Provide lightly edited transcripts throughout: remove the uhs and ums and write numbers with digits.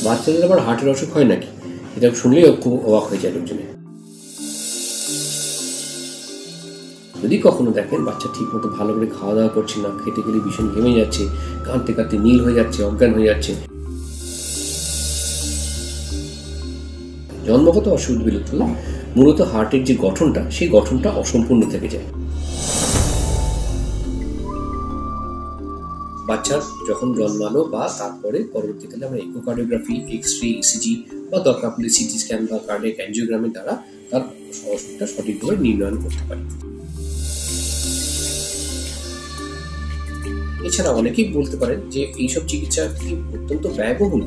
বাচ্চাদের আবার হার্টের অসুখ হয় নাকি? এটা শুনলেই খুব অবাক হয়ে যায় লোকজনে। যদি কখনো দেখেন বাচ্চা ঠিক মতো ভালো করে খাওয়া দাওয়া করছে না, খেতে গেলে ভীষণ ঘেমে যাচ্ছে, কাঁদতে কাঁদতে নীল হয়ে যাচ্ছে, অজ্ঞান হয়ে যাচ্ছে, জন্মগত অসুবিধাগুলো হলো মূলত হার্টের যে গঠনটা, সেই গঠনটা অসম্পূর্ণ থেকে যায়। বাচ্চার যখন জন্মালো বা তারপরে পরবর্তীকালে আমরা ইকোকার্ডিওগ্রাফি, এক্স-রে, ইসিজি বা দরকার পড়লে সিটি স্ক্যান বা কার্ডিয়াক অ্যাঞ্জিওগ্রামের দ্বারা তার অসুখটা সঠিকভাবে নির্ণয়ন করতে পারি। এছাড়া অনেকেই বলতে পারেন যে এইসব চিকিৎসা কি অত্যন্ত ব্যয়বহুল।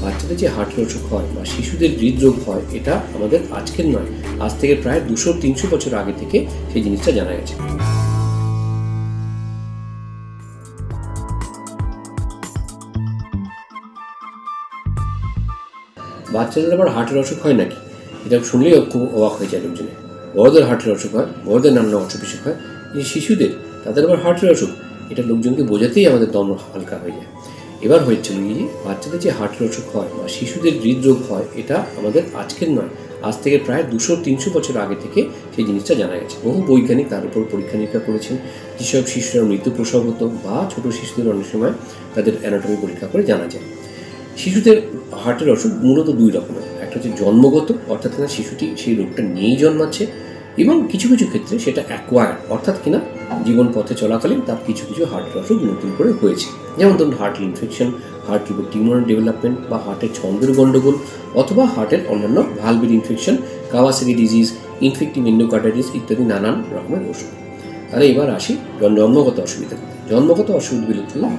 বাচ্চাদের যে হার্টের অসুখ হয় বা শিশুদের হৃদরোগ হয়, এটা আমাদের আজকের নয়, আজ থেকে প্রায় 200-300 বছর আগে থেকে সেই জিনিসটা জানা গেছে। বাচ্চাদের আবার হার্টের অসুখ হয় নাকি? এটা শুনলেই খুব অবাক হয়ে যায় লোকজনে। বড়দের হার্টের অসুখ হয়, বড়দের নানা অসুখ বিসুখ হয়, যে শিশুদের তাদের আবার হার্টের অসুখ, এটা লোকজনকে বোঝাতেই আমাদের দম হালকা হয়ে যায়। এবার হয়েছিল যে বাচ্চাদের যে হার্টের অসুখ হয় বা শিশুদের হৃদরোগ হয়, এটা আমাদের আজকের নয়, আজ থেকে প্রায় 200-300 বছর আগে থেকে সেই জিনিসটা জানা গেছে। বহু বৈজ্ঞানিক তার উপর পরীক্ষা নিরীক্ষা করেছেন। যেসব শিশুরা মৃত্যু প্রসব হতো বা ছোট শিশুদের অনেক সময় তাদের অ্যানাটমি পরীক্ষা করে জানা যায়। শিশুদের হার্টের অসুখ মূলত দুই রকমের। একটা হচ্ছে জন্মগত, অর্থাৎ কিনা শিশুটি সেই রোগটা নিয়েই জন্মাচ্ছে, এবং কিছু কিছু ক্ষেত্রে সেটা অ্যাকোয়ার্ড, অর্থাৎ কিনা জীবন পথে চলাকালীন তার কিছু কিছু হার্টের অসুখ নতুন করে হয়েছে। যেমন ধরুন হার্টের ইনফেকশন, হার্টের উপর টিউমার ডেভেলপমেন্ট বা হার্টের ছন্দের গণ্ডগোল, অথবা হার্টের অন্যান্য ভালভের infection, Kawasaki disease, infective endocarditis ইত্যাদি নানান রকমের অসুখ। তাহলে এবার আসি জন্মগত অসুবিধা। জন্মগত অসুবিধাগুলো হলো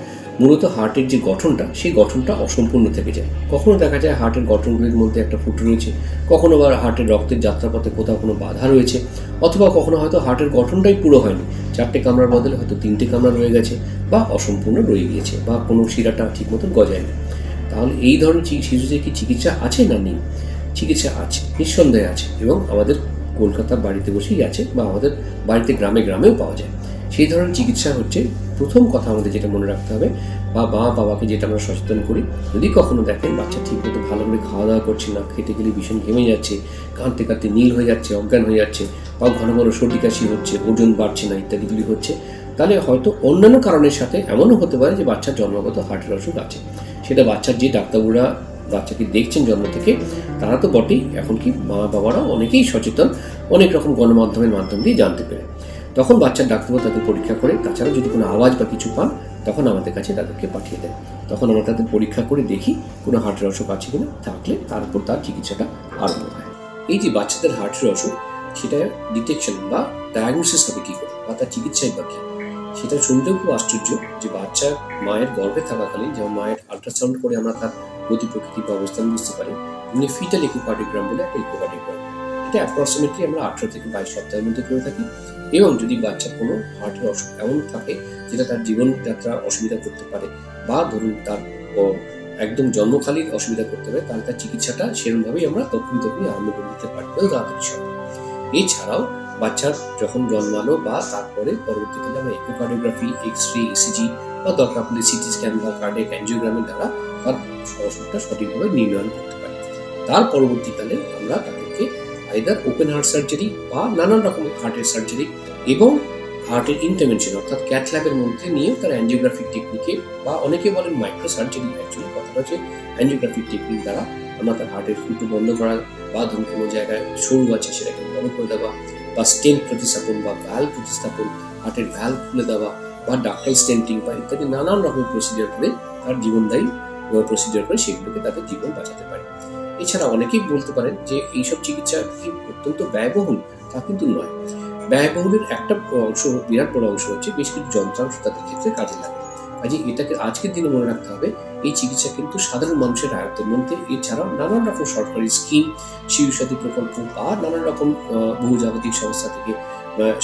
মূলত হার্টের যে গঠনটা, সেই গঠনটা অসম্পূর্ণ থেকে যায়। কখনো দেখা যায় হার্টের গঠনগুলির মধ্যে একটা ফুটো রয়েছে, কখনো বা হার্টের রক্তের যাত্রাপথে কোথাও কোনো বাধা রয়েছে, অথবা কখনো হয়তো হার্টের গঠনটাই পুরো হয়নি, 4টে কামরার বদলে হয়তো 3টে কামরা রয়ে গেছে বা অসম্পূর্ণ রয়ে গিয়েছে, বা কোনো শিরাটা ঠিক মতো গজায়নি। তাহলে এই ধরনের শিশুদের কি চিকিৎসা আছে না নেই? চিকিৎসা আছে, নিঃসন্দেহে আছে, এবং আমাদের কলকাতার বাড়িতে বসেই আছে, বা আমাদের বাড়িতে গ্রামে গ্রামেও পাওয়া যায়। সেই ধরনের চিকিৎসা হচ্ছে, প্রথম কথা আমাদের যেটা মনে রাখতে হবে, বা মা বাবাকে যেটা আমরা সচেতন করি, যদি কখনো দেখেন বাচ্চা ঠিক মতো ভালো করে খাওয়া দাওয়া করছে না, খেতে গেলে ভীষণ ঘেমে যাচ্ছে, কাঁদতে কাঁদতে নীল হয়ে যাচ্ছে, অজ্ঞান হয়ে যাচ্ছে, বা ঘন ঘন সর্দি কাশি হচ্ছে, ওজন বাড়ছে না ইত্যাদিগুলি হচ্ছে, তাহলে হয়তো অন্যান্য কারণের সাথে এমনও হতে পারে যে বাচ্চার জন্মগত হার্টের অসুখ আছে। সেটা বাচ্চার যে ডাক্তারবাবুরা বাচ্চাকে দেখছেন জন্ম থেকে, তারা তো বটেই, এখন কি মা বাবারাও অনেকেই সচেতন, অনেক রকম গণমাধ্যমের মাধ্যম দিয়ে জানতে পেরে। তখন বাচ্চার ডাক্তারবাবু তাদের পরীক্ষা করে, তাছাড়া যদি কোনো আওয়াজ বা কিছু পান, তখন আমাদের কাছে তাদেরকে পাঠিয়ে দেয়। তখন আমরা তাদের পরীক্ষা করে দেখি কোনো হার্টের অসুখ আছে কিনা, থাকলে তারপর তার চিকিৎসাটা আরম্ভ হয়। এই যে বাচ্চাদের হার্টের অসুখ, সেটা ডিটেকশন বা ডায়াগনোসিস হবে কী করে, বা তার চিকিৎসাই বা কী, সেটা শুনতেও খুব আশ্চর্য যে বাচ্চা মায়ের গর্ভে থাকাকালীন যেমন মায়ের আল্ট্রাসাউন্ড করে আমরা তার গতি প্রকৃতি বা অবস্থান বুঝতে পারি, এমনি ফিটাল ইকোকার্ডিওগ্রাম বলে একটা ইকোকার্ডিওগ্রাম, এটা অ্যাপ্রক্সিমেটলি আমরা 18 থেকে 22 সপ্তাহের মধ্যে করে থাকি। এবং যদি বাচ্চার কোনো হার্টের অসুখ এমন থাকে যেটা তার জীবনযাত্রা অসুবিধা করতে পারে, বা ধরুন তার একদম জন্মখালির অসুবিধা করতে পারে, তাহলে তার চিকিৎসাটা সেরকমভাবেই আমরা তখনই আরম্ভ করে দিতে পারি, তাড়াতাড়ি সব। এছাড়াও বাচ্চার যখন জন্মালো বা তারপরে পরবর্তীকালে আমরা ইকোকার্ডিওগ্রাফি, এক্স-রে, ইসিজি বা দরকার পড়লে সিটি স্ক্যান বা কার্ডিয়াক অ্যাঞ্জিওগ্রামের দ্বারা তার অসুখটা সঠিকভাবে নির্ণয়ন করতে পারি। তার পরবর্তীকালে আমরা তাদেরকে আইদার ওপেন হার্ট সার্জারি বা নানান রকম হার্টের সার্জারি এবং হার্টের ইন্টারভেনশন অর্থাৎ ক্যাথ ল্যাবের মধ্যে নিয়ে তার অ্যাঞ্জিওগ্রাফিক টেকনিকে, বা অনেকে বলেন মাইক্রো সার্জারি, অ্যাকচুয়ালি কথাটা হচ্ছে অ্যাঞ্জিওগ্রাফিক টেকনিক দ্বারা আমরা তার হার্টের ফুটো বন্ধ করা, বা ধরুন কোনো জায়গায় সরু আছে সেটাকে বড় করে দেওয়া, বা স্টেন্ট প্রতিস্থাপন বা ভ্যালভ প্রতিস্থাপন, হার্টের ভ্যালভ খুলে দেওয়া, বা ডাক্টাল স্টেন্টিং বা ইত্যাদি নানান রকমের প্রসিডিওর করে তার জীবনদায়ী প্রসিডিওর করে সেগুলোকে তাদের জীবন বাঁচাতে পারে। এছাড়া অনেকেই বলতে পারেন যে এইসব চিকিৎসা কি অত্যন্ত ব্যয়বহুল, তা কিন্তু নয়। ব্যয়বহুলের একটা অংশ, বিরাট বড় অংশ হচ্ছে বেশ কিছু যন্ত্রাংশ তাদের ক্ষেত্রে কাজে লাগে। কাজে এটাকে আজকের দিনে মনে রাখতে হবে, এই চিকিৎসা কিন্তু সাধারণ মানুষের আয়ত্তের মধ্যে। এছাড়াও নানান রকম সরকারি স্কিম, শিশু সাথী প্রকল্প বা নানান রকম বহুজাগতিক সংস্থা থেকে,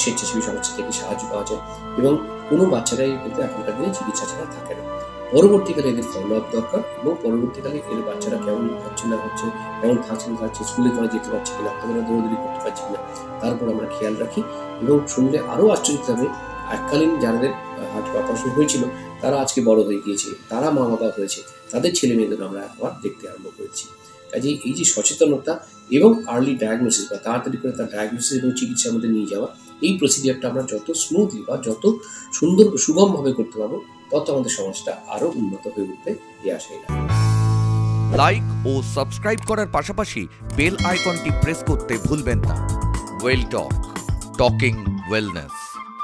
স্বেচ্ছাসেবী সংস্থা থেকে সাহায্য পাওয়া যায়, এবং কোনো বাচ্চারাই কিন্তু এখনকার দিনে চিকিৎসা ছাড়া থাকে না। পরবর্তীকালে এদের ফলো আপ দরকার, এবং পরবর্তীকালে এর বাচ্চারা কেমন হচ্ছে না হচ্ছে, কেমন থাকছে না থাকছে, স্কুলে করা যেতে পারছে কিনা, আমরা দৌড়াদৌড়ি করতে পারছি কিনা, তারপর আমরা খেয়াল রাখি। এবং শুনলে আরও আশ্চর্য হবে, এককালীন যাদের হার্টের অপারেশন হয়েছিল তারা আজকে বড় হয়ে গিয়েছে, তারা মা বাবা হয়েছে, তাদের ছেলে মেয়েদের আমরা আবার দেখতে আরম্ভ করেছি। কাজেই এই যে সচেতনতা এবং আর্লি ডায়াগনোসিস বা তাড়াতাড়ি করে তার ডায়াগনোসিস এবং চিকিৎসার মধ্যে নিয়ে যাওয়া, এই প্রসিডিওরটা আমরা যত স্মুথলি বা যত সুন্দর সুগমভাবে করতে পারবো, তত আমাদের সমাজটা আরও উন্নত হয়ে উঠবে, এই আশাই রাখি। লাইক ও সাবস্ক্রাইব করার পাশাপাশি বেল আইকনটি প্রেস করতে ভুলবেন না। ওয়েল টক, টকিং ওয়েলনেস।